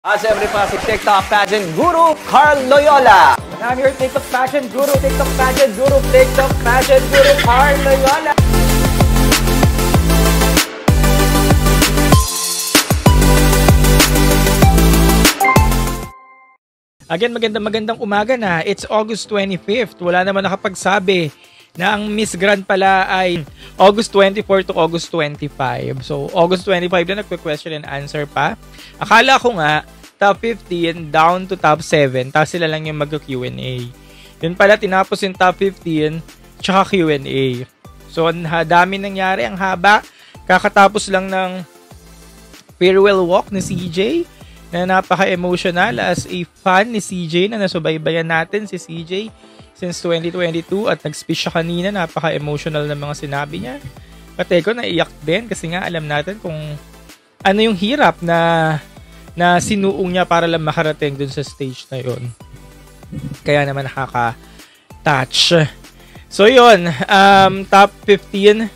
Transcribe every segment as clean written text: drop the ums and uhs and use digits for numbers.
Siyempre pa si TikTok pageant guru Carl Loyola. And I'm your TikTok pageant guru, TikTok pageant guru, TikTok pageant guru Carl Loyola. Again, magandang umaga na. It's August 25th. Wala naman nakapagsabi na ang Miss Grand pala ay August 24 to August 25. So, August 25 na nagpe-question and answer pa. Akala ko nga, top 15 down to top 7. Tapos sila lang yung mag-Q&A. Yun pala, tinapos yung top 15 tsaka Q&A. So, ang dami nangyari. Ang haba. Kakatapos lang ng farewell walk ni CJ na napaka-emotional as a fan ni CJ na nasubaybayan natin si CJ since 2022 at nag-speech siya kanina, napaka-emotional ng mga sinabi niya. Pati ko naiyak din kasi nga alam natin kung ano yung hirap na sinuong niya para lang makarating dun sa stage na yun. Kaya naman nakaka-touch. So yun, top 15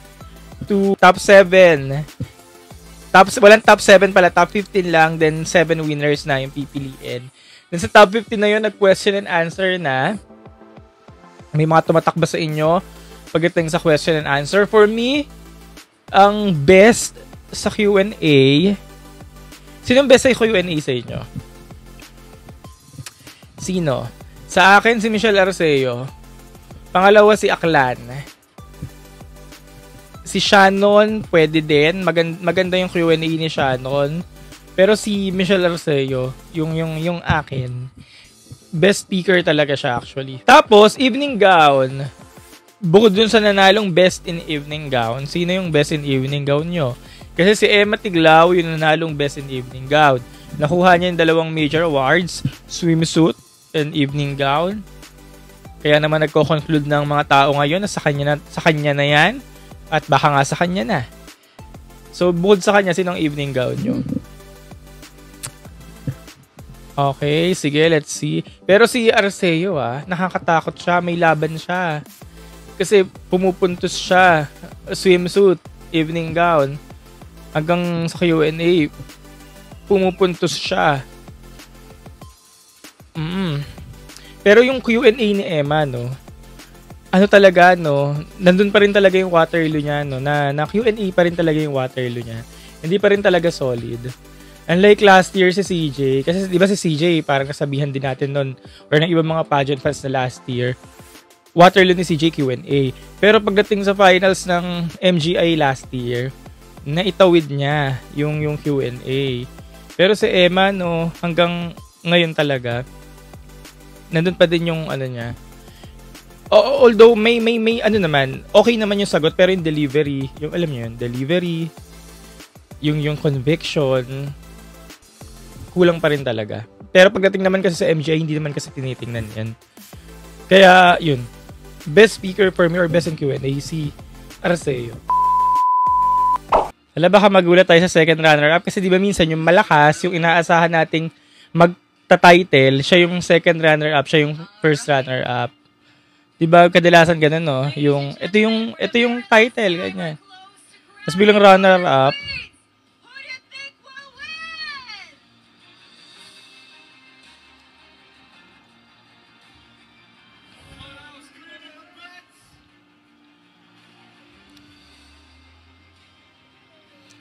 to top 7. Walang top 7 pala, top 15 lang, then 7 winners na yung pipiliin. Then sa top 15 na yun, nag-question and answer na. May mga tumatak ba sa inyo pagdating sa question and answer? For me, ang best sa Q&A, sinong best sa Q&A sa inyo? Sino? Sa akin, si Michelle Arceo. Pangalawa, si Aklan. Si Shannon, pwede din. Maganda yung Q&A ni Shannon. Pero si Michelle Arceo, yung akin, best speaker talaga siya actually. Tapos, evening gown. Bukod dun sa nanalong best in evening gown, sino yung best in evening gown nyo? Kasi si Emma Tiglao yung nanalong best in evening gown. Nakuha niya yung dalawang major awards, swimsuit and evening gown. Kaya naman nagko-conclude ng mga tao ngayon na sa kanya na yan. At baka nga sa kanya na. So, bukod sa kanya, sinong evening gown nyo? Okay, sige, let's see. Pero si Arceo, nakakatakot siya. May laban siya. Kasi pumupuntos siya. Swimsuit, evening gown. Hanggang sa Q&A, pumupuntos siya. Pero yung Q&A ni Emma, no? Ano talaga, no? Nandun pa rin talaga yung Waterloo niya, no? Na Q&A pa rin talaga yung Waterloo niya. Hindi pa rin talaga solid. Unlike last year si CJ, kasi di ba si CJ, parang kasabihan din natin nun, or ng ibang mga pageant fans na last year, Waterloo ni CJ Q&A. Pero pagdating sa finals ng MGI last year, naitawid niya yung Q&A. Pero si Emma, no, hanggang ngayon talaga, nandun pa din yung ano niya. Although may ano naman, okay naman yung sagot, pero yung delivery, yung alam niyo yun, delivery, yung conviction, kulang pa rin talaga. Pero pagdating naman kasi sa MGI, hindi naman kasi tinitingnan yan. Kaya, yun. Best speaker for me or best in Q&A, si Arceo. Alam, baka magulat tayo sa second runner-up kasi di ba minsan yung malakas, yung inaasahan nating magta-title, siya yung second runner-up, siya yung first runner-up. Di ba kadalasan ganun, no? Ito yung title, ganyan. Tapos bilang runner-up,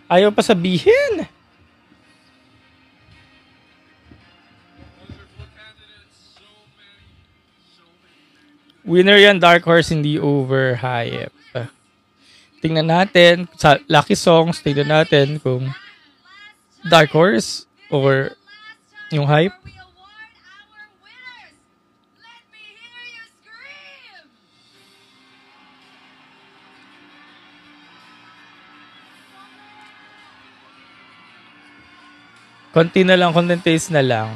ayaw pa sabihin. Winner yan, Dark Horse, hindi overhype. Tingnan natin sa Lucky Songs, tingnan natin kung Dark Horse or yung hype. Konti na lang, content taste na lang.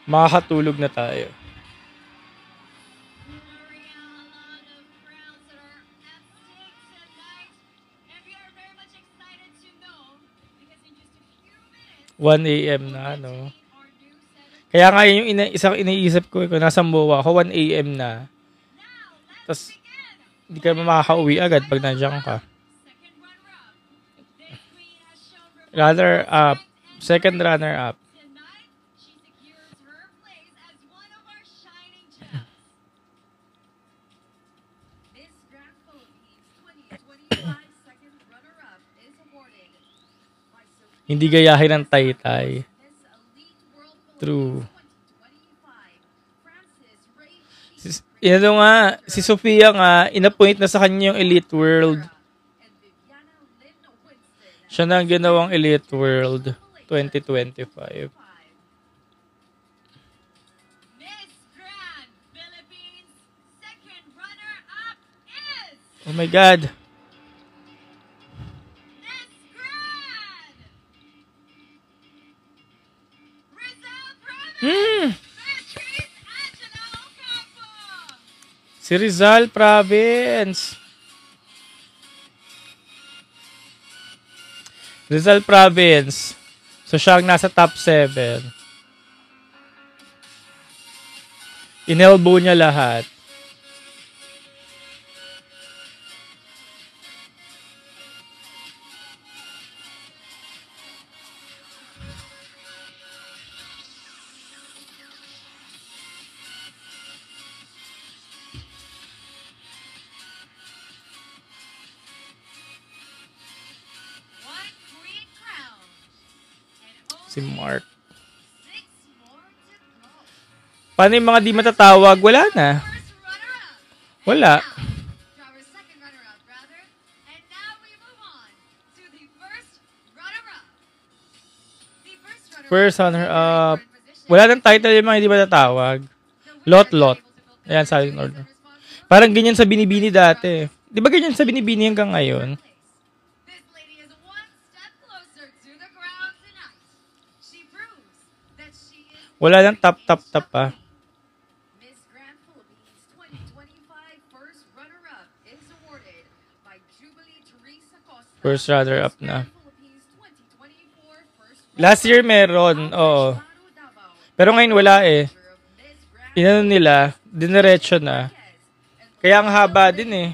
Makakatulog na tayo. $1 AM na, no? Kaya nga yung isang iniisip ko, kung nasa MOA ako, 1 AM na. Tapos, hindi ka makakauwi agad pag nandiyan ka. Runner-up. Second runner-up. Hindi gayahin ng Taytay. True. Si Sofia nga, inappoint na sa kanya yung Elite World. Siya na ang ginawang Elite World 2025. Oh my God. Si Rizal Province. Rizal Province. So siya ang nasa top 7. Inelbow niya lahat. Si Mark. Paano yung mga di matatawag? Wala na. Wala. First runner-up. Wala nang title yung mga di matatawag. Lot. Ayan, sabi ng order. Parang ganyan sa Binibini dati. Di ba ganyan sa Binibini hanggang ngayon? Wala nang top pa. First runner-up na. Last year meron, oo. Pero ngayon wala eh. Inano nila, diniretso na. Kaya ang haba din eh.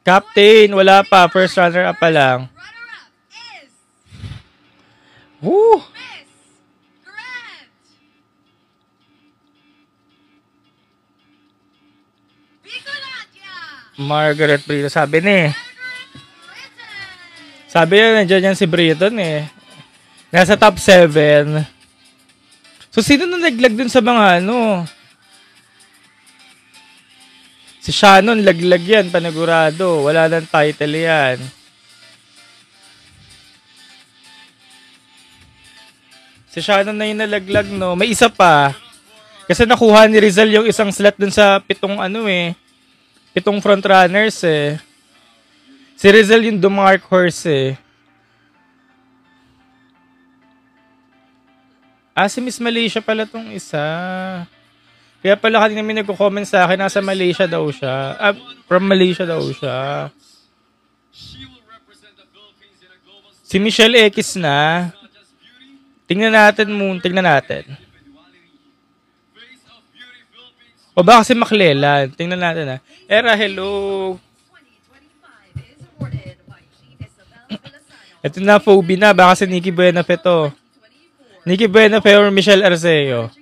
Captain, wala pa. First runner-up pa lang. Woo! Margaret Brito. Sabi niya nandiyan yan si Briton eh. Nasa top 7. So, sino na naglag dun sa mga ano? Si Shannon, laglag yan, panagurado. Wala nang title yan. Si Shannon na yung nalaglag, no? May isa pa. Kasi nakuha ni Rizal yung isang slot dun sa 7 frontrunners eh. Si Rizal yung Mark Horse eh. Si Miss Malaysia pala tong isa. Kaya pala kanina may nagko-comment sa akin, nasa Malaysia daw siya. From Malaysia daw siya. Si Michelle X na. Tingnan natin. O baka si Maclellan. Tingnan natin Era, hello. Ito na, Phoebe na. Baka si Nikki Buenafe to. Nikki Buenafe or Michelle Arceo.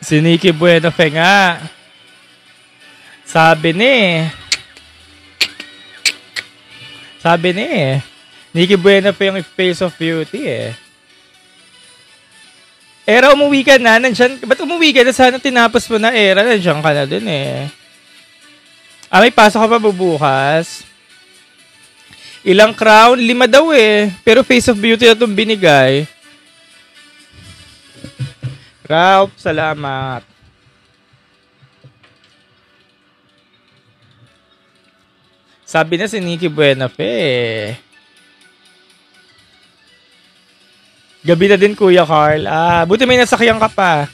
Si Nikki Buenafe nga. Sabi ni Nikki Buenafe yung face of beauty eh. Era, umuwi ka na. Ba't umuwi ka na? Sana tinapos mo na, Era. Nandiyan ka na dun eh. May pasok ka pa bubukas. Ilang crown? 5 daw eh. Pero face of beauty na itong binigay. Ralph, salamat. Sabi na si Nikki Buenafe. Gabi na din, Kuya Carl. Buti may nasakyan ka pa.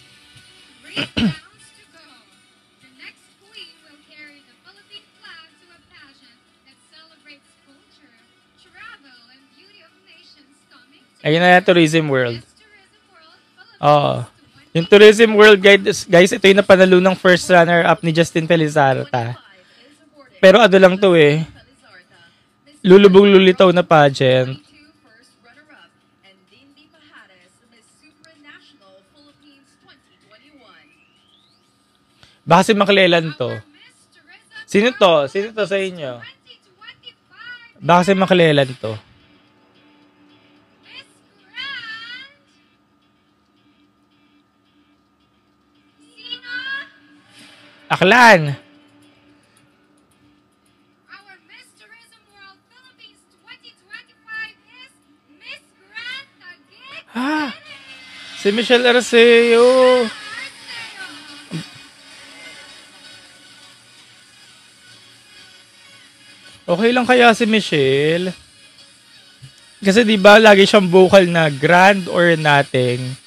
Ayun na yung Tourism World. Oo. Yung Tourism World, guys, ito yung napanalo ng first runner-up ni Justin Felizarta. Pero ano lang to eh. Lulubog-lulitaw na pageant. Baka si Maklelan to. Sino to? Sino to sa inyo? Baka si Maklelan to. Aklan! Ha? Si Michelle Arceo. Okay lang kaya si Michelle? Kasi 'di ba lagi siyang vocal na grand or nothing.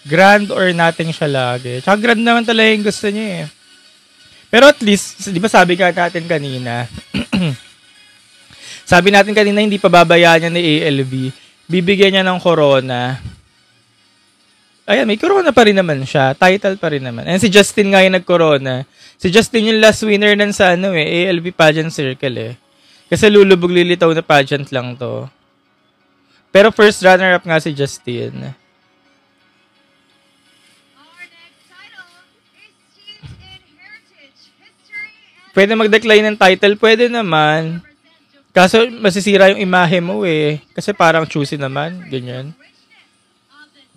Grand or nothing siya lagi. Tsaka grand naman talaga yung gusto niya eh. Pero at least, 'di ba sabi ka natin kanina, sabi natin kanina hindi pa babayaan niya ni ALV. Bibigyan niya ng corona. Ayan, may corona pa rin naman siya. Title pa rin naman. And si Justin nga yung nag-corona. Si Justin yung last winner nun sa ALV Pageant Circle eh. Kasi lulubog lilitaw na pageant lang to. Pero first runner-up nga si Justin. Pwede mag-decline ng title? Pwede naman. Kaso masisira yung imahe mo eh. Kasi parang choosy naman. Ganyan.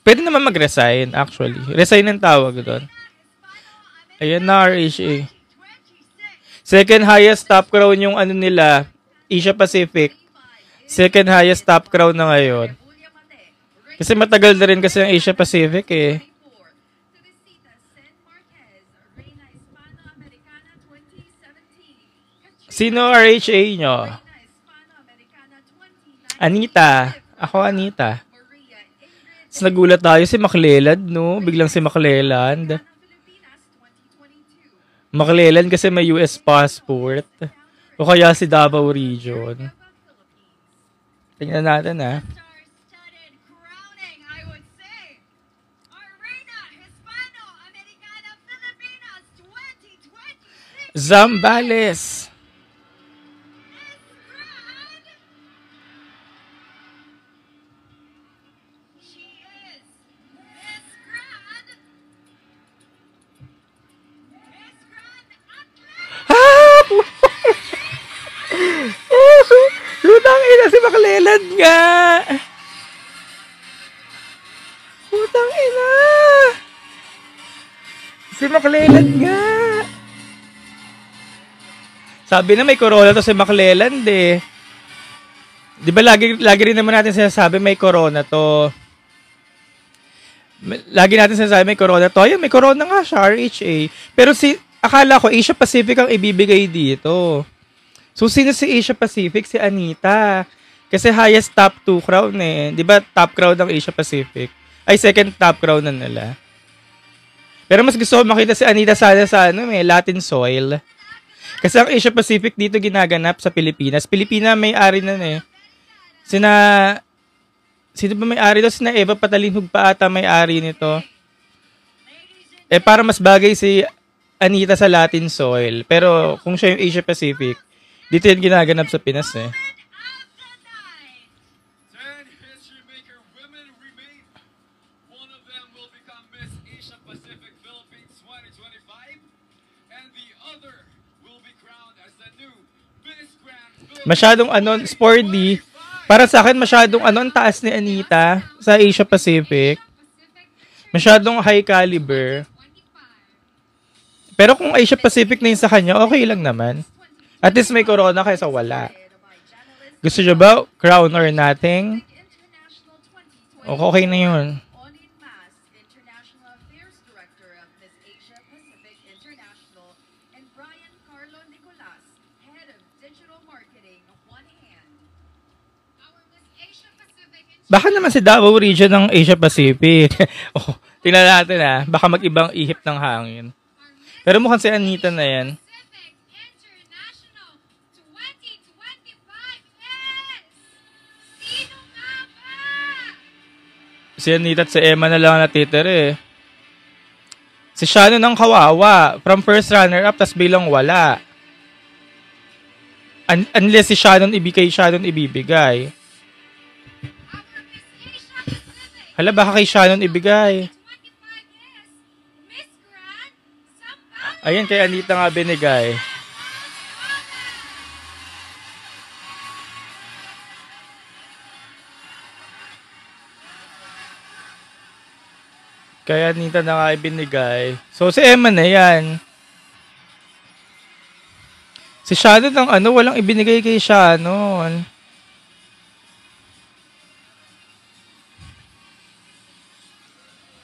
Pwede naman mag-resign, actually. Resign ang tawag doon. Ayan na, RHA. Second highest top crown yung ano nila, Asia Pacific. Second highest top crown na ngayon. Kasi matagal na rin kasi ang Asia Pacific eh. Sino RHA nyo? Anita. Ako Anita. Tapos nagulat tayo si Makleland, no? Biglang si Makleland. Makleland kasi may US passport. O kaya si Davao Region. Tingnan natin, ha? Zambales. Lutang ina si Makleland nga. Lutang ina. Si Makleland nga. Sabi na may corona to si Makleland eh. Di ba lagi rin naman natin sinasabi may corona to. Lagi natin sinasabi may corona to. Ayun, may corona nga siya, RHA. Pero akala ko Asia Pacific ang ibibigay dito. So, sino si Asia Pacific? Si Anita. Kasi highest top 2 crown eh. Di ba top crown ng Asia Pacific? Ay, second top crown na nila. Pero mas gusto ko makita si Anita sana sa Latin soil. Kasi ang Asia Pacific dito ginaganap sa Pilipinas. Pilipina may-ari na eh. Sino ba may-ari to? Sina Eva Patalinhog pa ata may-ari nito. Eh, para mas bagay si Anita sa Latin soil. Pero kung siya yung Asia Pacific, dito yan ginaganap sa Pinas eh. Masyadong sporty. Para sa akin, masyadong ang taas ni Anita sa Asia Pacific. Masyadong high caliber. Pero kung Asia Pacific na yun sa kanya, okay lang naman. At least may corona kaysa wala. Gusto nyo ba crown or nothing? Okay na yun. Baka naman si Davao region ng Asia Pacific. Tingnan natin baka mag-ibang ihip ng hangin. Pero mukhang si Anita na yan. Si Anita at si Emma na lang natitira eh. Si Shannon ang kawawa. From first runner-up, tas bilang wala. Unless si Shannon ibibigay. Hala, baka kay Shannon ibigay. Ayan, kay Anita nga binigay. Kaya Anita na nga ibinigay. So, si Emma na yan. Si Shannon ang walang ibinigay kay Shannon.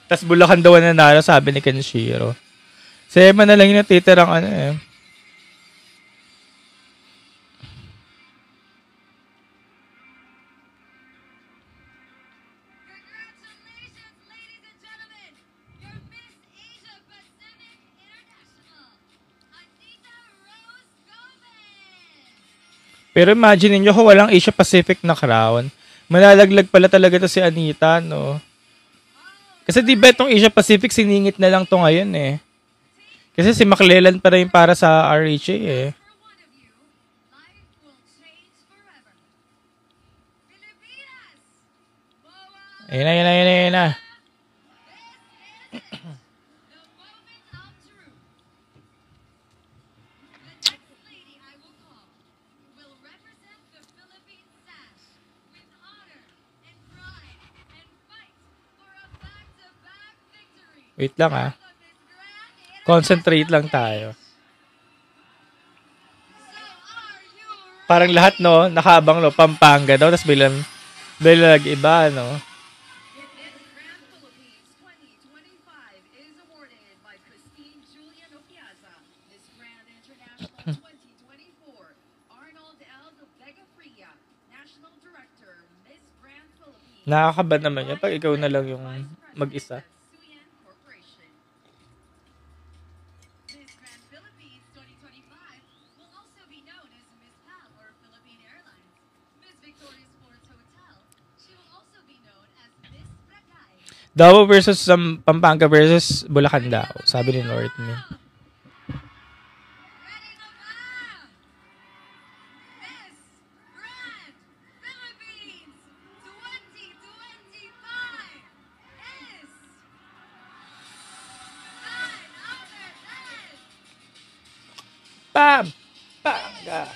Tas Bulacan daw na nanalo, sabi ni Kenshiro. Si Emma na lang yung natitirang Pero imagine niyo kung walang Asia Pacific na crown. Malalaglag pala talaga to si Anita, no? Kasi di ba itong Asia Pacific siningit na lang to ngayon eh. Kasi si McClellan pa rin para sa RHA eh. Ayun na. Wait lang Concentrate lang tayo. Parang lahat no, nakaabang no, Pampanga daw, tapos bilang nag-iba no. Nakakaba naman yan pag ikaw na lang yung mag-isa. Davao versus Pampanga versus Bulacan daw, sabi ni Northman. Pampanga.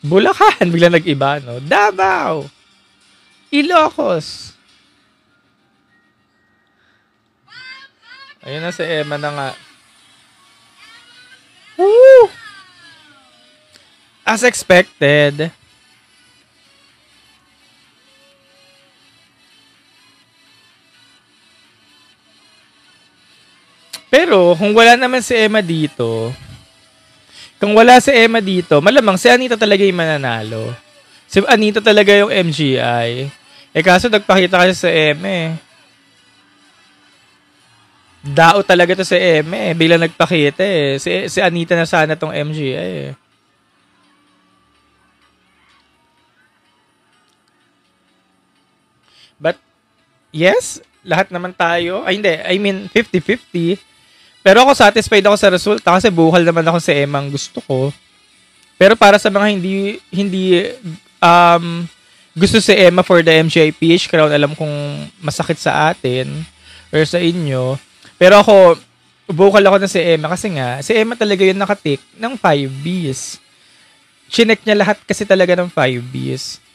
Bulacan, bigla nag-iba, no? Davao! Ilocos! Ayun na si Emma na nga. Woo! As expected. Pero, kung wala naman si Emma dito, malamang si Anita talaga yung mananalo. Si Anita talaga yung MGI. Kaso nagpakita kasi sa Emma Dao talaga to sa Emma Bigla nagpakita Si Anita na sana tong MGI But, yes, lahat naman tayo. Ay, hindi. I mean, 50-50. Pero ako satisfied ako sa resulta kasi bukal naman ako sa Emma ang gusto ko. Pero para sa mga hindi gusto si Emma for the MGI PH crown, alam kong masakit sa atin or sa inyo. Pero ako, vocal ako na si Emma kasi nga, si Emma talaga yung nakatik ng 5Bs. Chinek niya lahat kasi talaga ng 5Bs.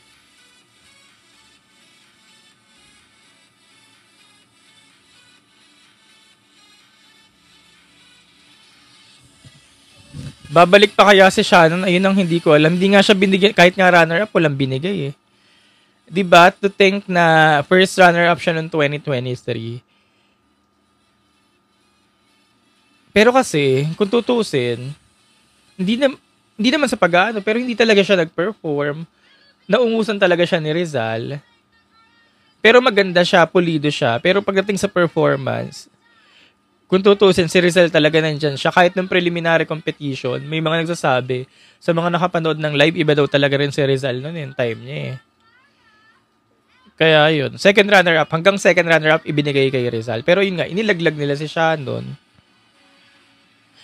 Babalik pa kaya si Shannon? Ayun ang hindi ko alam. Hindi nga siya binigyan, kahit nga runner-up, walang binigay Diba? To think na first runner-up siya noong 2023. Pero kasi, kung tutusin, hindi naman sa pag-ano, pero hindi talaga siya nag-perform. Naungusan talaga siya ni Rizal. Pero maganda siya, pulido siya. Pero pagdating sa performance, kung tutusin, si Rizal talaga nandyan siya. Kahit ng preliminary competition, may mga nagsasabi, sa mga nakapanood ng live, iba daw talaga rin si Rizal noon yung time niya eh. Kaya yun, second runner-up, hanggang second runner-up, ibinigay kay Rizal. Pero yun nga, inilaglag nila si Shannon.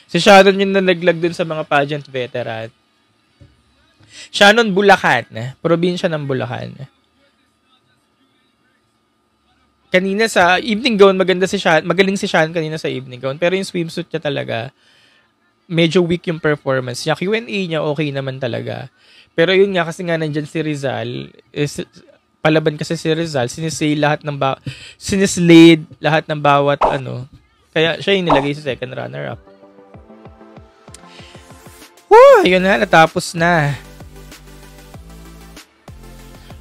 Si Shannon yung nalaglag dun sa mga pageant veteran. Shannon, Bulacan. Probinsya ng Bulacan. Kanina sa evening gown, maganda si Shan, magaling si Shan kanina sa evening gown. Pero yung swimsuit niya talaga, medyo weak yung performance niya. Q&A niya, okay naman talaga. Pero yun nga, kasi nga nandyan si Rizal, palaban kasi si Rizal, sinislay lahat ng bawat ano. Kaya siya yung nilagay sa second runner-up. Woo! Yun na, natapos na.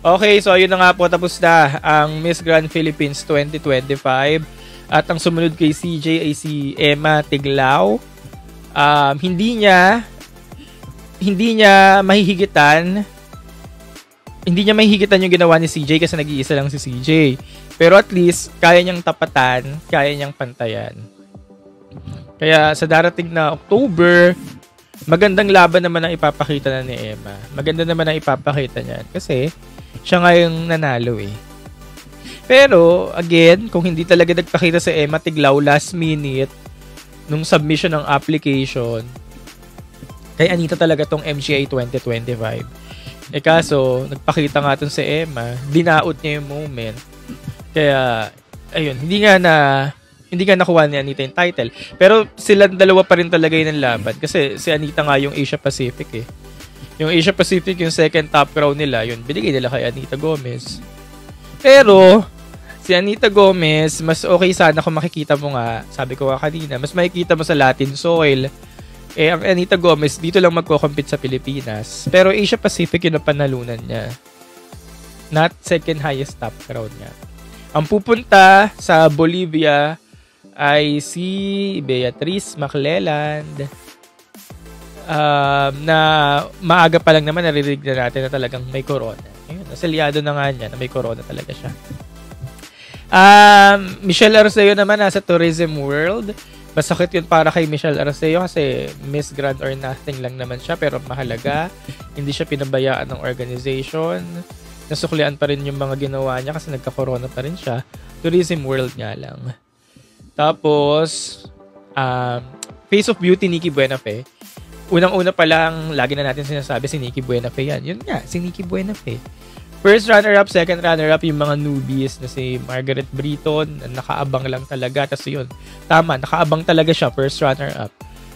Okay, so yun na nga po, tapos na ang Miss Grand Philippines 2025. At ang sumunod kay CJ ay si Emma Tiglao. Hindi niya mahihigitan yung ginawa ni CJ kasi nag-iisa lang si CJ. Pero at least, kaya niyang tapatan, kaya niyang pantayan. Kaya sa darating na October, magandang laban naman ang ipapakita na ni Emma. Maganda naman ang ipapakita niya. Kasi, siya nga yung nanalo eh. Pero, again, kung hindi talaga nagpakita si Emma Tiglao last minute, nung submission ng application, kay Anita talaga tong MGA 2025. Eh kaso, nagpakita nga tong si Emma, dinaot niya yung moment. Kaya, ayun, hindi nga nakuha ni Anita yung title. Pero sila dalawa pa rin talaga yun ang laban. Kasi si Anita nga yung Asia Pacific eh. Yung Asia Pacific, yung second top crown nila, yun, binigay nila kay Anita Gomez. Pero, si Anita Gomez, mas okay sana kung makikita mo nga, sabi ko nga kanina, mas makikita mo sa Latin soil. Eh, ang Anita Gomez, dito lang magko-compete sa Pilipinas. Pero Asia Pacific yun ang panalunan niya. Not second highest top crown niya. Ang pupunta sa Bolivia ay si Beatriz Macleland. Na maaga pa lang naman naririnig na natin na talagang may corona. Ayun, naselyado na nga niya na may corona talaga siya. Michelle Arceo naman nasa Tourism World. Masakit yun para kay Michelle Arceo kasi Miss Grand or Nothing lang naman siya pero mahalaga. Hindi siya pinabayaan ng organization. Nasuklian pa rin yung mga ginawa niya kasi nagka-corona pa rin siya. Tourism World nga lang. Tapos, Face of Beauty, Nikki Buenafe. Unang-una pa lang, lagi na natin sinasabi si Nikki Buenafe yan. Yun nga, si Nikki Buenafe. First runner-up, second runner-up, yung mga newbies na si Margaret Britton, nakaabang lang talaga. Tapos yun, tama, nakaabang talaga siya, first runner-up.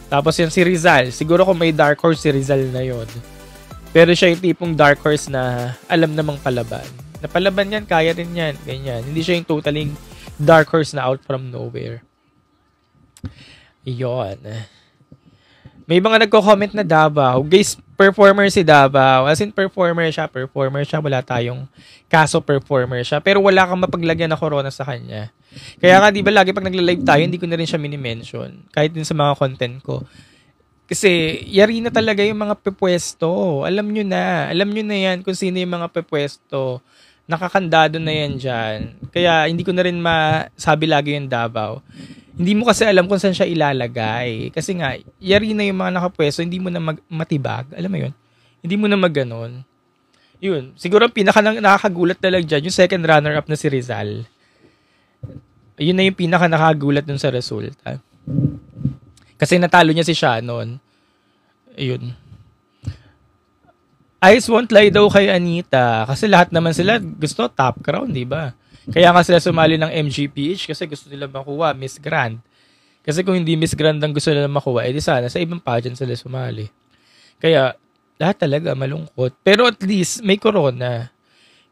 Tapos yun si Rizal. Siguro kung may dark horse, si Rizal na yun. Pero siya yung tipong dark horse na alam namang palaban. Napalaban yan, kaya rin yan, ganyan. Hindi siya yung totally dark horse na out from nowhere. Yun. May mga nagko-comment na Davao. Guys, performer si Davao. As in, performer siya. Wala tayong kaso performer siya. Pero wala kang mapaglagyan na corona sa kanya. Kaya nga, di ba, lagi pag nagla-live tayo, hindi ko na rin siya mini-mention. Kahit din sa mga content ko. Kasi, yari na talaga yung mga pepwesto. Alam nyo na yan kung sino yung mga pepwesto. Nakakandado na yan dyan. Kaya, hindi ko na rin masabi lagi yung Davao. Hindi mo kasi alam kung saan siya ilalagay. Kasi nga, yari na yung mga nakapwesto, hindi mo na matibag. Alam mo yun? Hindi mo na magganon. Yun. Siguro pinaka nakakagulat na lang dyan, yung second runner-up na si Rizal. Yun na yung pinaka nakakagulat dun sa resulta. Kasi natalo niya si Shannon. Ayun. Eyes won't lie daw kay Anita. Kasi lahat naman sila gusto top crown, di ba? Kaya nga sila sumali ng MGPH kasi gusto nila makuha Miss Grand. Kasi kung hindi Miss Grand ang gusto nila makuha, edi sana sa ibang pageant sila sumali. Kaya lahat talaga malungkot. Pero at least may corona.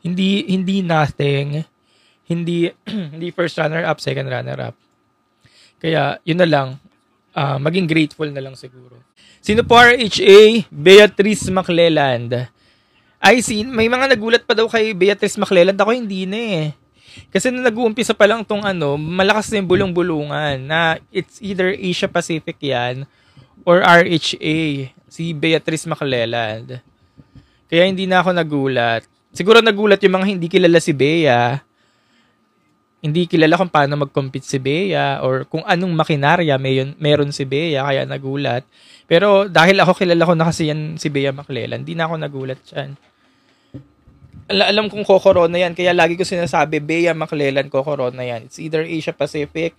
Hindi nothing. Hindi first runner up, second runner up. Kaya yun na lang. Maging grateful na lang siguro. Sino po RHA? Beatriz Macleland. May mga nagulat pa daw kay Beatriz Macleland. Ako hindi na eh. Kasi nung nag-uumpisa pa lang tong malakas na yung bulong-bulungan na it's either Asia Pacific yan or RHA, si Beatriz Macleland. Kaya hindi na ako nagulat. Siguro nagulat yung mga hindi kilala si Bea. Hindi kilala kung paano mag-compete si Bea or kung anong makinarya meron si Bea kaya nagulat. Pero dahil ako kilala ko na kasi yan si Bea McClellan, hindi na ako nagulat dyan. Alam kong kokorona yan, kaya lagi ko sinasabi, Bea McClellan, kokorona yan. It's either Asia Pacific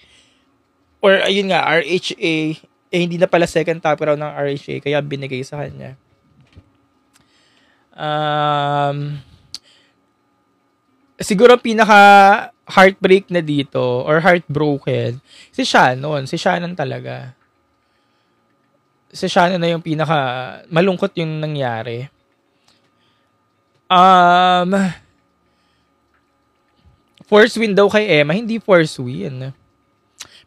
or ayun nga, RHA. Hindi na pala second top round ng RHA, kaya binigay sa kanya. Siguro pinaka heartbreak na dito or heartbroken si Shannon talaga. Si Shannon na yung pinaka malungkot yung nangyari. Force win daw kay Emma, hindi force win.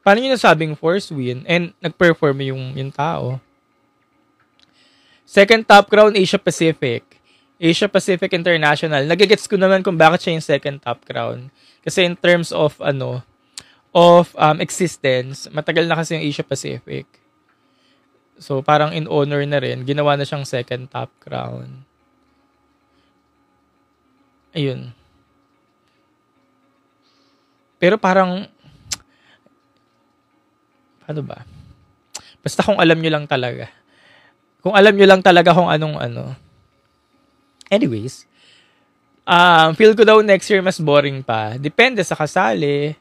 Paano nyo nasabing force win and nag-perform yung tao? Second top crown, Asia Pacific International. Nagigets ko naman kung bakit siya yung second top crown. Kasi in terms of existence, matagal na kasi yung Asia Pacific. So parang in honor na rin, ginawa na siyang second top crown. Ayun. Pero parang ano ba? Basta kung alam nyo lang talaga. Kung alam nyo lang talaga kung anong ano. Anyways, feel ko daw next year mas boring pa. Depende sa kasali.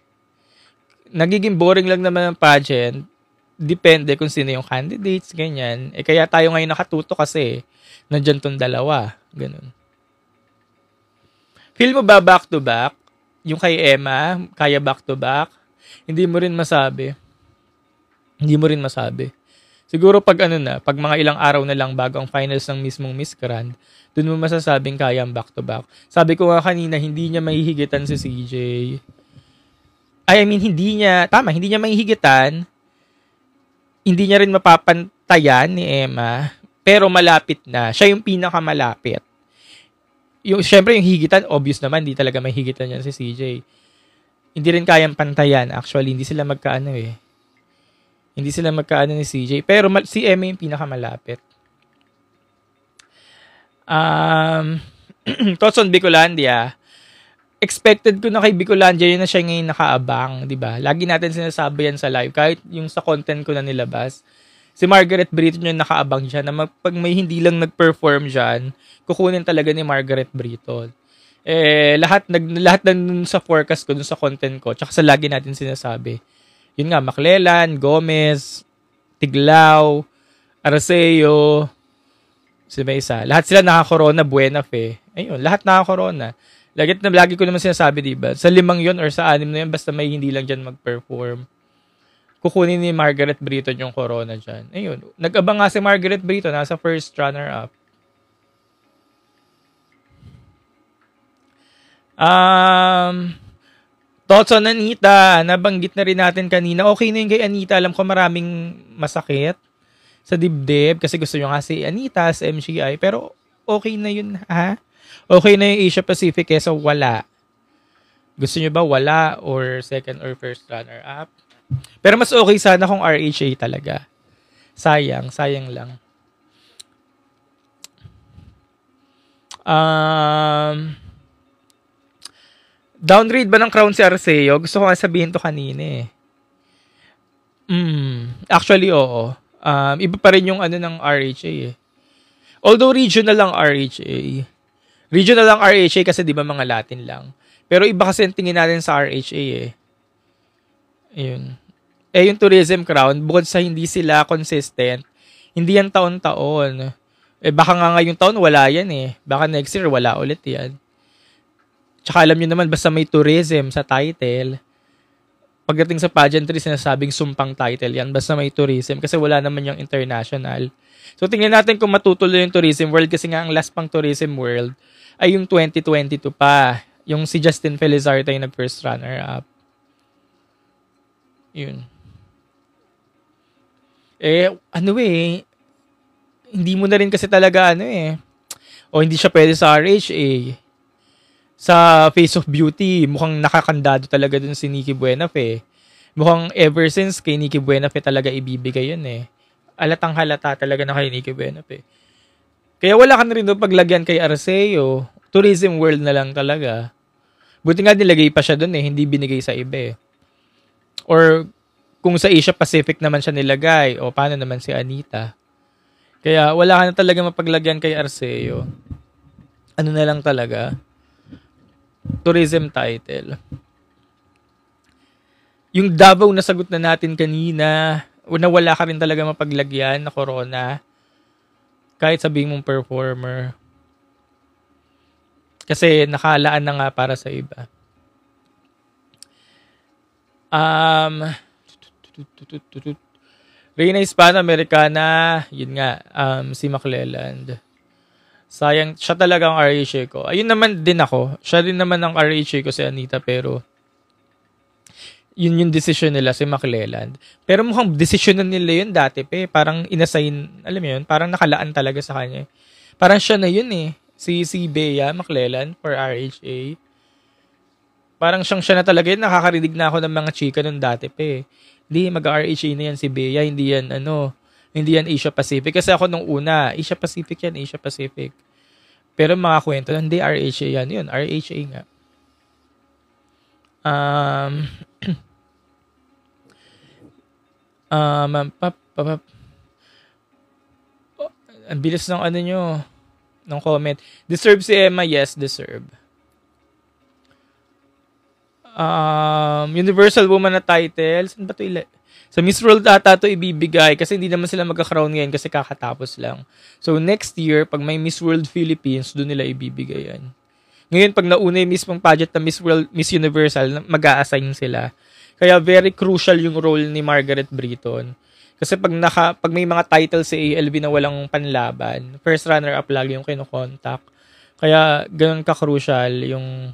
Nagiging boring lang naman ang pageant. Depende kung sino yung candidates, ganyan. Kaya tayo ngayon nakatuto kasi nandyan tong dalawa. Ganun. Feel mo ba back to back? Yung kay Emma, kaya back to back? Hindi mo rin masabi. Siguro pag pag mga ilang araw na lang bago ang finals ng mismong Miss Grand, dun mo masasabing kaya ang back-to-back. Sabi ko nga kanina, hindi niya mahihigitan si CJ. Hindi niya mahihigitan. Hindi niya rin mapapantayan ni Emma, pero malapit na. Siya yung pinakamalapit. Syempre yung higitan, obvious naman, hindi talaga mahihigitan yan si CJ. Hindi rin kayang pantayan. Actually, hindi sila magkaano Hindi sila magkaano ni CJ. Pero si Emma yung pinakamalapit. Thoughts on Bicolandia. Expected ko na kay Bicolandia yun na siya ngayon nakaabang. Diba? Lagi natin sinasabi yan sa live. Kahit yung sa content ko na nilabas. Si Margaret Britton yung nakaabang dyan. Na pag may hindi lang nag-perform dyan, kukunin talaga ni Margaret Britton. Lahat na sa forecast ko, dun sa content ko, tsaka sa lagi natin sinasabi. Yun nga, McClellan, Gomez, Tiglao, Arceo, sino isa? Lahat sila naka-corona, Buenafe. Ayun, lahat naka-corona. Lagi ko naman sinasabi, diba? Sa 5 yun or sa 6 na yun, basta may hindi lang dyan mag-perform. Kukunin ni Margaret Britton yung corona dyan. Ayun, nag-abang nga si Margaret Britton, nasa first runner-up. Thoughts on Anita, nabanggit na rin natin kanina. Okay na yun kay Anita. Alam ko maraming masakit sa dibdib kasi gusto nyo nga si Anita sa MGI. Pero okay na yun, ha? Okay na yung Asia Pacific kesa wala. Gusto nyo ba wala or second or first runner-up? Pero mas okay sana kung RHA talaga. Sayang lang. Downgrade ba ng crown si Arceo? Gusto ko nga sabihin to kanina Actually, oo. Iba pa rin yung ng RHA Although regional lang RHA. Regional lang RHA kasi di ba mga Latin lang. Pero iba kasi ang tingin natin sa RHA Ayun. Yung tourism crown, bukod sa hindi sila consistent, hindi yan taon-taon. Baka nga ngayong taon wala yan Baka next year wala ulit yan. Tsaka alam nyo naman, basta may tourism sa title, pagdating sa pageantry, sinasabing sumpang title yan. Basta may tourism kasi wala naman yung international. So, tingnan natin kung matutuloy yung tourism world kasi nga ang last pang tourism world ay yung 2022 pa. Yung si Justin Felizardo yung nag-first runner-up. Yun. Hindi mo na rin kasi talaga o hindi siya pwede sa RHA. Sa Face of Beauty, mukhang nakakandado talaga dun si Nikki Buenafe. Mukhang ever since kay Nikki Buenafe talaga ibibigay yun Alatang halata talaga na kay Nikki Buenafe. Kaya wala ka na rin doon paglagyan kay Arceo. Tourism world na lang talaga. Buti nga nilagay pa siya doon eh, hindi binigay sa iba eh. Or kung sa Asia Pacific naman siya nilagay, o paano naman si Anita? Kaya wala ka na talaga mapaglagyan kay Arceo. Ano na lang talaga? Tourism title. Yung Davao na sagot na natin kanina, na wala ka rin talaga mapaglagyan na corona. Kahit sabihin mong performer. Kasi nakalaan na nga para sa iba. Reina Hispano-Americana, yun nga, si McClelland. Sayang, siya talaga ang RHA ko. Ayun naman din ako. Siya din naman ang RHA ko si Anita, pero yun yung decision nila, si McClelland. Pero mukhang decision na nila yun dati, parang inassign, alam mo yun, parang nakalaan talaga sa kanya. Parang siya na yun eh. Si Bea McClelland for RHA. Parang siya na talaga yun. Nakakarinig na ako ng mga chika nun dati Hindi, mag-RHA na yan si Bea. Hindi yan Asia Pacific. Kasi ako nung una, Asia Pacific yan, Asia Pacific. Pero mga kwento, hindi RHA yan. Yun, RHA nga. Ang bilis ng ano nyo, ng comment. Deserve si Emma? Yes, deserve. Universal Woman na title. Saan ba ito sa Miss World ata ito ibibigay kasi hindi naman sila magka-crown ngayon kasi kakatapos lang. So next year, pag may Miss World Philippines, doon nila ibibigay yan. Ngayon, pag nauna yung mismong pageant na Miss Universal, mag-a-assign sila. Kaya very crucial yung role ni Margaret Britton. Kasi pag may mga titles sa ALB na walang panlaban, first runner-up lagi yung kinokontak. Kaya ganun ka-crucial yung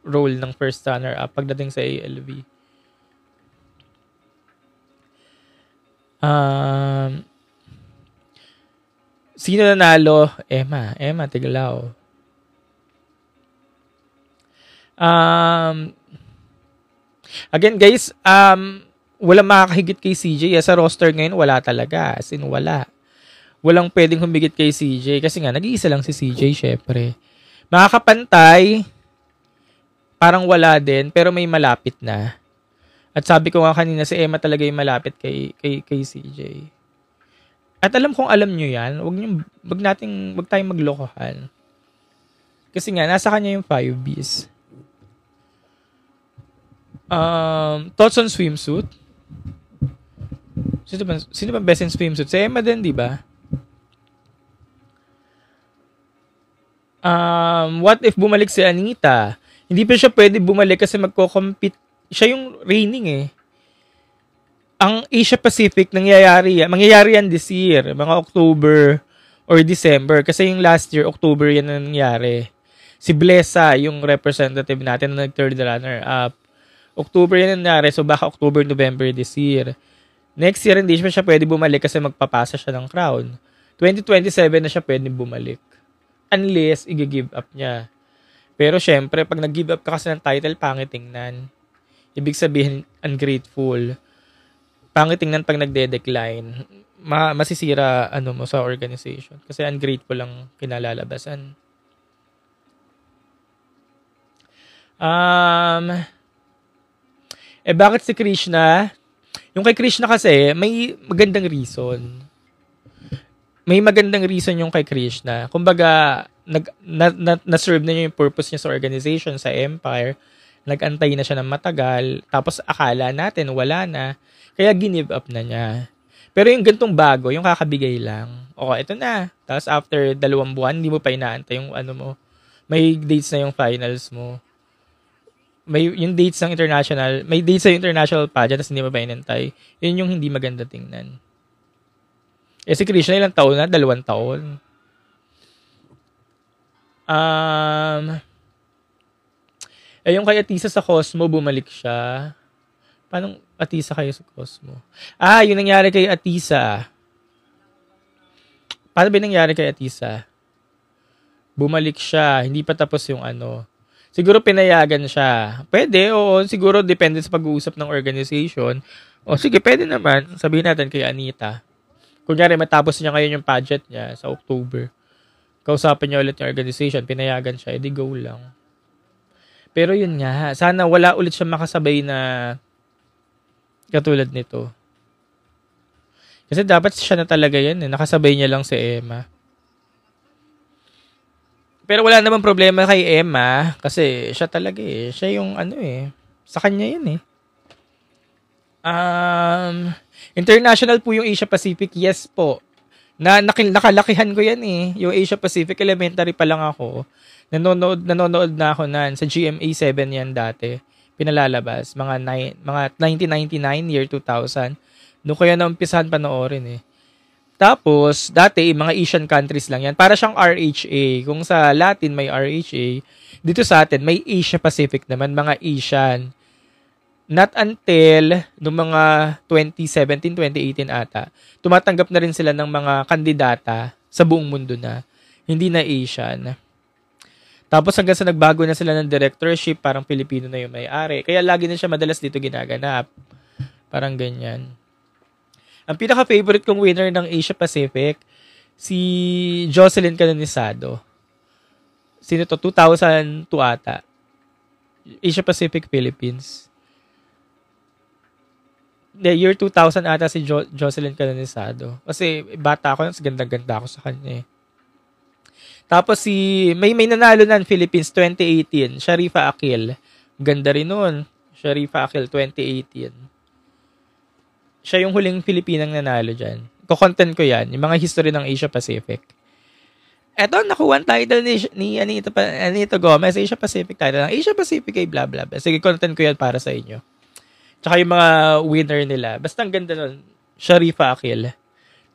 role ng first runner-up pagdating sa ALB. Sino nanalo? Emma Tiglao. Again guys, wala makakahigit kay CJ. Sa roster ngayon, wala talaga. As in, wala. Walang pwedeng humigit kay CJ. Kasi nga, nag-iisa lang si CJ, syempre. Makakapantay, parang wala din, pero may malapit na. At sabi ko nga kanina, si Emma talaga yung malapit kay CJ. At kung alam nyo yan, wag tayong maglokohan. Kasi nga, nasa kanya yung 5Bs. Thoughts on swimsuit? Sino ba best in swimsuit? Si Emma din, di ba? What if bumalik si Anita? Hindi pa siya pwede bumalik kasi magko-compete. Siya yung reigning Ang Asia Pacific, mangyayari yan this year. Mga October or December. Kasi yung last year, October yan na nangyari. Si Blessa, yung representative natin na nag-third runner-up. October yan nangyari. So baka October, November this year. Next year, hindi siya pwede bumalik kasi magpapasa siya ng crown. 2027 na siya pwede bumalik. Unless, i-give up niya. Pero syempre, pag nag-give up ka kasi ng title, pangit tingnan. Ibig sabihin, ungrateful. Pangit tingnan pag nagde-decline. Masisira mo sa organization. Kasi ungrateful lang kinalalabasan. Bakit si Krishna? Yung kay Krishna kasi, may magandang reason. May magandang reason yung kay Krishna. Kumbaga, na-serve na niya yung purpose niya sa organization, sa empire. Nag-antay na siya ng matagal. Tapos akala natin, wala na. Kaya give up na niya. Pero yung gantong bago, yung kakabigay lang. Okay, ito na. Tapos after 2 buwan, hindi mo pa inaantay yung mo. May dates na yung finals mo. May yung dates ng international, may dates sa international pageant, tapos hindi mo pa inantay. Yun yung hindi maganda tingnan. Si Krishna, ilang taon na? 2 taon. Yung kay Atisa sa Cosmo, bumalik siya. Paano Atisa kayo sa Cosmo? Yung nangyari kay Atisa. Paano ba nangyari kay Atisa? Bumalik siya. Hindi pa tapos yung Siguro pinayagan siya. Pwede, oo. Siguro depende sa pag-uusap ng organization. O sige, pwede naman. Sabihin natin kay Anita. Kunyari, matapos niya ngayon yung pageant niya sa October. Kausapin niya ulit yung organization. Pinayagan siya. Edi go lang. Pero yun nga, sana wala ulit siya makasabay na katulad nito. Kasi dapat siya na talaga yan. Nakasabay niya lang si Emma. Pero wala namang problema kay Emma kasi siya talaga eh. Siya yung ano eh. Sa kanya yan eh. International po yung Asia Pacific. Yes po. Nakalakihan ko yan eh. Yung Asia Pacific, elementary pa lang ako. Nanonood na ako sa GMA 7 yan dati. Pinalalabas. Mga 1999, year 2000. Doon ko yan naumpisahan panoorin eh. Tapos, dati, mga Asian countries lang yan. Para siyang RHA. Kung sa Latin may RHA, dito sa atin, may Asia Pacific naman, mga Asian. Not until, noong mga 2017, 2018 ata, tumatanggap na rin sila ng mga kandidata sa buong mundo na. Hindi na Asian. Tapos hanggang sa nagbago na sila ng directorship, parang Pilipino na yung may-ari. Kaya lagi na siya madalas dito ginaganap. Parang ganyan. Ang pinaka-favorite kong winner ng Asia Pacific, si Jocelyn Canonisado. Sino to? 2002 ata. Asia Pacific Philippines. The year 2000 ata si Jocelyn Canonisado. Kasi bata ako, ganda-ganda ako sa kanya eh. Tapos may nanalo ng Philippines 2018, Sharifa Akil. Ganda rin nun. Sharifa Akil 2018. Siya yung huling Pilipinang nanalo dyan. Ko-content ko yan. Yung mga history ng Asia Pacific. Eto, nakuha ang title ni Anita Gomez. Asia Pacific title. Asia Pacific ay blah blah blah. Sige, content ko yan para sa inyo. Tsaka yung mga winner nila. Basta ang ganda nun. Sharifa Akil.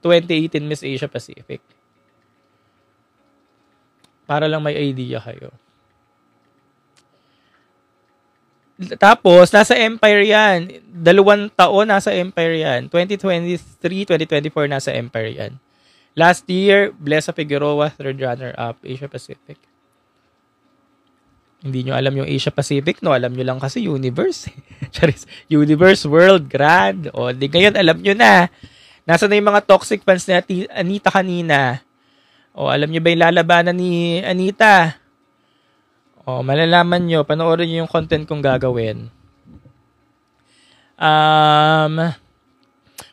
2018 Miss Asia Pacific. Para lang may idea kayo. Tapos, nasa Empire yan. 2 taon nasa Empire yan. 2023, 2024 nasa Empire yan. Last year, Blessa Figueroa, 3rd runner-up, Asia Pacific. Hindi nyo alam yung Asia Pacific, no? Alam nyo lang kasi Universe. Universe, World, Grand. O, di ngayon, alam nyo na. Nasa na yung mga toxic fans ni Anita kanina. O, alam nyo ba yung lalabanan ni Anita? O, malalaman nyo, panoorin nyo yung content kong gagawin.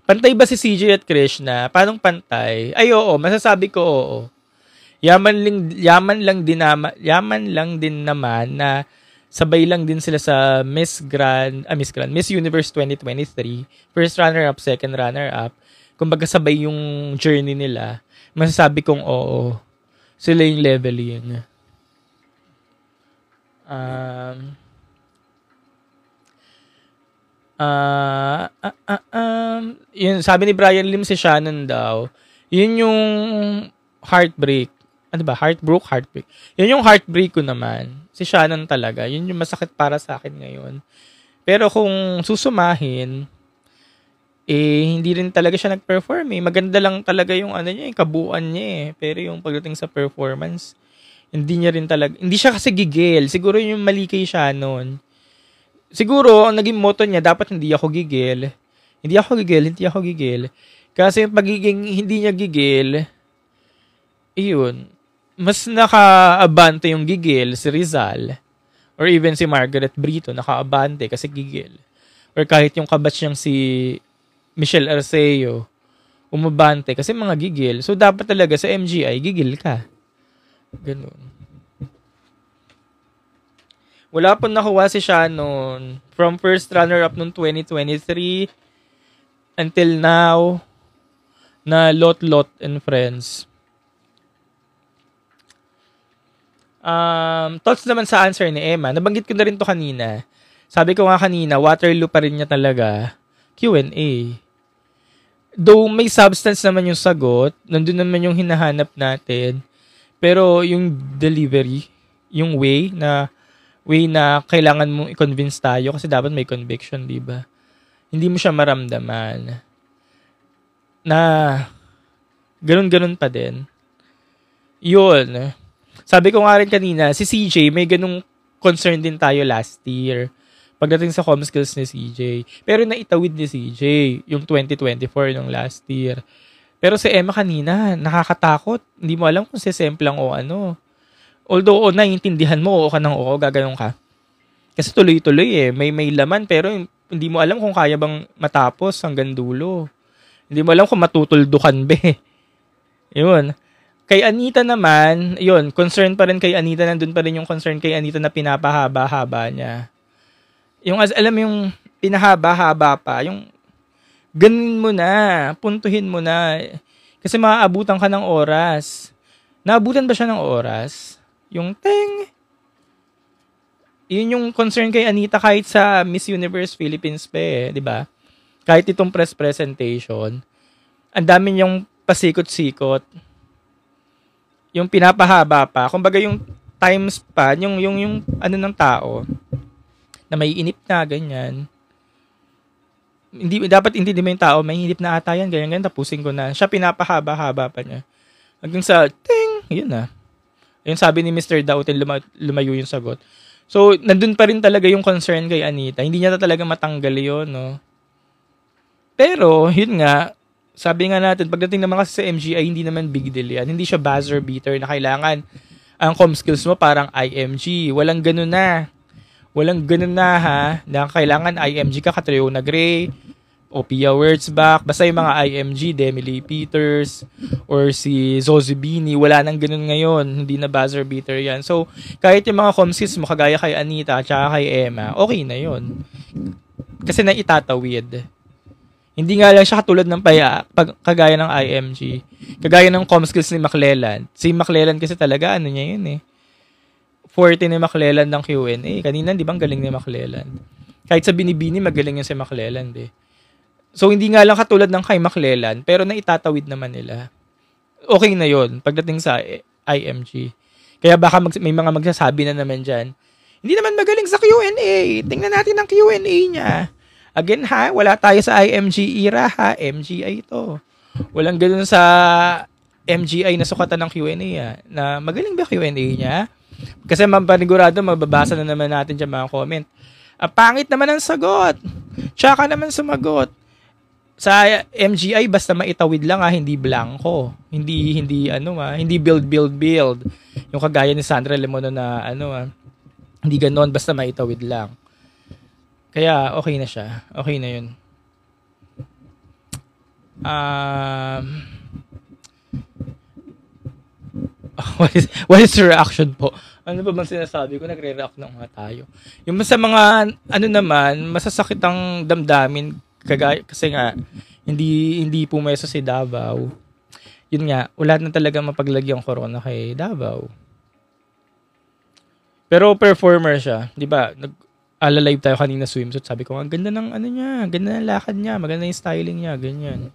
Pantay ba si CJ at Krishna? Paanong pantay? Ay, oo, masasabi ko oo. Yaman lang din naman na sabay lang din sila sa Miss Universe 2023. First runner-up, second runner-up. Kumbaga sabay yung journey nila. Masasabi kong oo. Sila yung leveling. Yun, sabi ni Brian Lim si Shannon daw, yun yung heartbreak. Ano ba? Heartbreak. Yun yung heartbreak ko naman. Si Shannon talaga. Yun yung masakit para sa akin ngayon. Pero kung susumahin, hindi rin talaga siya nag-perform eh. Maganda lang talaga yung yung kabuuan niya eh. Pero yung pagdating sa performance, hindi niya rin talaga, hindi siya kasi gigil. Siguro yung mali kay Shannon. Siguro, ang naging motto niya, dapat hindi ako gigil. Hindi ako gigil. Kasi yung pagiging hindi niya gigil, iyon, mas naka-abante yung gigil si Rizal. Or even si Margaret Brito, naka-abante kasi gigil. Or kahit yung kabatch niyang si Michelle Arceo, umabante kasi mga gigil. So, dapat talaga sa MGI, gigil ka. Ganun. Wala pong nakuha si Shannon from first runner-up noong 2023 until now na Lot and Friends. Thoughts naman sa answer ni Emma. Nabanggit ko na rin to kanina. Sabi ko nga kanina, Waterloo pa rin niya talaga. Q&A. Though may substance naman yung sagot, nandun naman yung hinahanap natin. Pero yung delivery, yung way na kailangan mong i-convince tayo kasi dapat may conviction, di ba? Hindi mo siya maramdaman na ganun-ganun pa din. Yun. Sabi ko nga rin kanina, si CJ, may ganung concern din tayo last year pagdating sa com skills ni CJ. Pero naitawid ni CJ yung 2024 ng last year. Pero si Emma kanina, nakakatakot. Hindi mo alam kung si Semplang o ano. Although, naiintindihan mo, oo ka ng oo, gaganong ka. Kasi tuloy-tuloy may laman pero hindi mo alam kung kaya bang matapos hanggang dulo. Hindi mo alam kung matutuldukan ba. Yun. Kay Anita naman, yun, concern pa rin kay Anita, nandun pa rin yung concern kay Anita na pinapahaba-haba niya. Yung alam mo yung pinahaba-haba pa, yung ganin mo na, puntuhin mo na. Kasi maaabutan ka ng oras. Naabutan ba siya ng oras? Yung ting. Yun yung concern kay Anita kahit sa Miss Universe Philippines pa di ba? Kahit itong press presentation, ang dami niyang pasikot-sikot. Yung pinapahaba pa. Kumbaga yung time span, yung ano ng tao, na may inip na, ganyan. Dapat hindi mo yung tao, may inip na ata yan, ganyan, tapusin ko na. Siya pinapahaba-haba pa niya. Hanggang sa, ting, yun na. Yung sabi ni Mr. Dautin, lumayo yung sagot. So, nandun pa rin talaga yung concern kay Anita. Hindi niya talaga matanggal yun, no? Pero, yun nga, sabi nga natin, pagdating naman kasi sa MGI, hindi naman big deal yan. Hindi siya buzzer beater na kailangan ang com skills mo parang IMG. Walang ganun na. Walang ganun na ha. Na kailangan IMG ka, Catriona Gray, o Pia Wurtzbach. Basta yung mga IMG, Demi Lee Peters, or si Zozie Bini, wala nang ganun ngayon. Hindi na buzzer beater yan. So, kahit yung mga com skills mo, kagaya kay Anita at kay Emma, okay na yun. Kasi naitatawid. Hindi nga lang siya katulad ng kagaya ng IMG. Kagaya ng com skills ni McClellan. Si McClellan kasi talaga, ano niya yun forte ni McClellan ng Q&A. Kanina, di ba, ang galing ni McClellan? Kahit sa Binibini, magaling yun si McClellan, So, hindi nga lang katulad ng kay McClellan, pero naitatawid naman nila. Okay na yun, pagdating sa IMG. Kaya baka may mga magsasabi na naman dyan, hindi naman magaling sa Q&A. Tingnan natin ang Q&A niya. Again ha, wala tayo sa IMG era ha, MGI ito. Walang ganoon sa MGI na sukatan ng Q&A na magaling ba Q&A niya? Kasi panigurado, mababasa na naman natin dyan mga comment. Pangit naman ang sagot. Tsaka naman sumagot. Sa MGI, basta maitawid lang hindi blanco. Hindi build. Yung kagaya ni Sandra Lemono na hindi ganoon, basta maitawid lang. Kaya, okay na siya. Okay na yun. What is your reaction po? Ano ba bang sinasabi ko? Nagre-react na nga tayo. Yung sa mga, naman, masasakit ang damdamin, kasi nga, hindi pumeso si Davao. Yun nga, wala na talaga mapaglagyan corona kay Davao. Pero performer siya. Di ba? Live tayo kanina swimsuit. Sabi ko, ang ganda ng niya, ganda ng lakad niya, maganda yung styling niya, ganyan.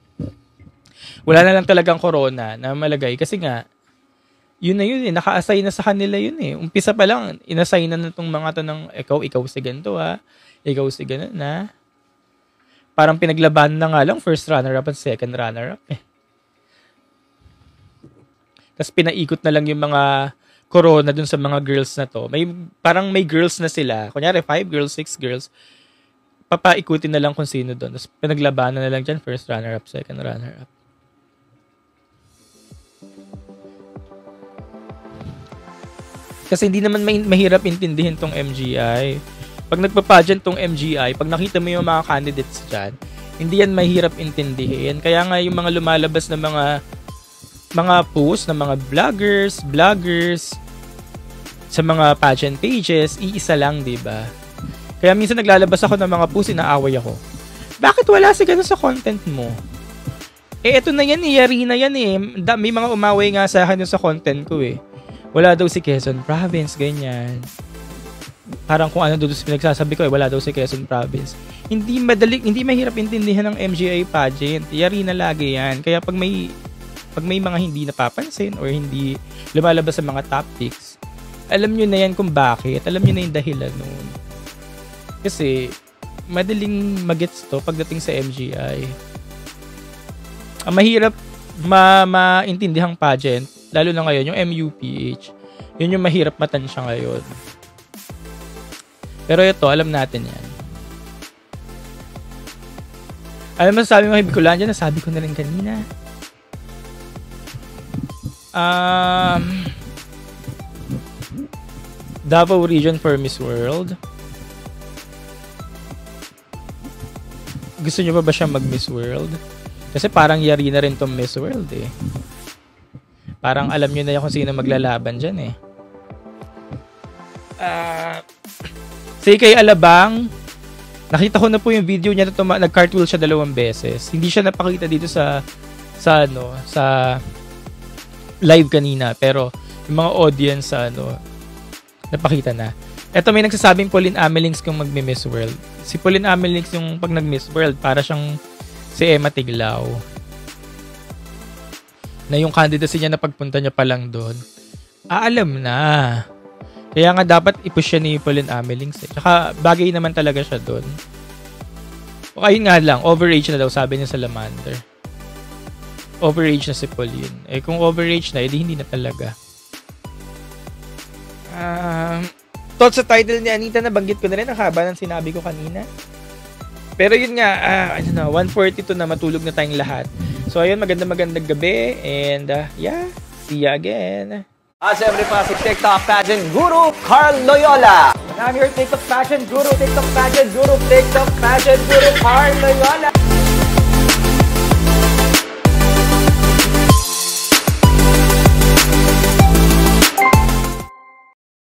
Wala na lang talagang corona na malagay kasi nga, yun na yun naka-assign na sa kanila yun Umpisa pa lang, inassign na itong mga to ng ikaw si ganito ikaw si ganun na. Parang pinaglaban na nga lang first runner-up at second runner-up Tapos pinaikot na lang yung mga corona dun sa mga girls na to. Parang may girls na sila. Kunyari, 5 girls, 6 girls. Papaikutin na lang kung sino dun. Tapos pinaglabanan na lang dyan, first runner-up, second runner-up. Kasi hindi naman mahirap intindihin tong MGI. Pag nagpa-pageant tong MGI, pag nakita mo yung mga candidates dyan, hindi yan mahirap intindihin. Kaya nga yung mga lumalabas na mga posts ng mga vloggers, sa mga pageant pages, iisa lang, diba? Kaya minsan naglalabas ako ng mga posts, inaaway ako. Bakit wala si ganun sa content mo? Eto na yan yari na yan May mga umaway nga sa akin sa content ko Wala daw si Quezon Province, ganyan. Parang kung ano doon pinagsasabi ko wala daw si Quezon Province. Hindi mahirap intindihan ng MGI pageant. Yari na lagi yan. Kaya pag may mga hindi napapansin or hindi lumalabas sa mga topics, alam nyo na yan kung bakit. Alam nyo na yung dahilan nun. Kasi, madaling magets to pagdating sa MGI. Ang mahirap maintindihang pageant, lalo na ngayon, yung MUPH, yun yung mahirap matansya ngayon. Pero ito, alam natin yan. Alam mo, sabi mo kay Bicolandia, nasabi ko na rin kanina. Davao region for Miss World. Gusto nyo pa ba siya mag-Miss World? Kasi parang yari na rin tong Miss World eh. Parang alam nyo na kung sino maglalaban dyan eh. Say kay Alabang, nakita ko na po yung video niya na nag-cartwheel siya 2 beses. Hindi siya napakita dito sa live kanina, pero yung mga audience napakita na. Eto, may nagsasabing Pauline Amelings kung magmi-Miss World. Si Pauline Amelings yung pag nag-Miss World, para siyang si Emma Tiglao. Na yung candidacy niya na pagpunta niya pa lang doon, alam na. Kaya nga dapat i-push siya ni Pauline Amelings eh. Tsaka bagay naman talaga siya doon. O ayun nga lang, overage na daw, sabi niya sa Lamander. Overage na si Pauline. Eh kung overage na, edi hindi na talaga. Thoughts sa title ni Anita, nabanggit ko na rin, ang haba ng sinabi ko kanina. Pero yun nga, 1:42 na, matulog na tayong lahat. So ayun, magandang gabi, and yeah, see ya again. Siyempre pa si TikTok pageant guru Carl Loyola. I'm your TikTok pageant guru, TikTok pageant guru Carl Loyola.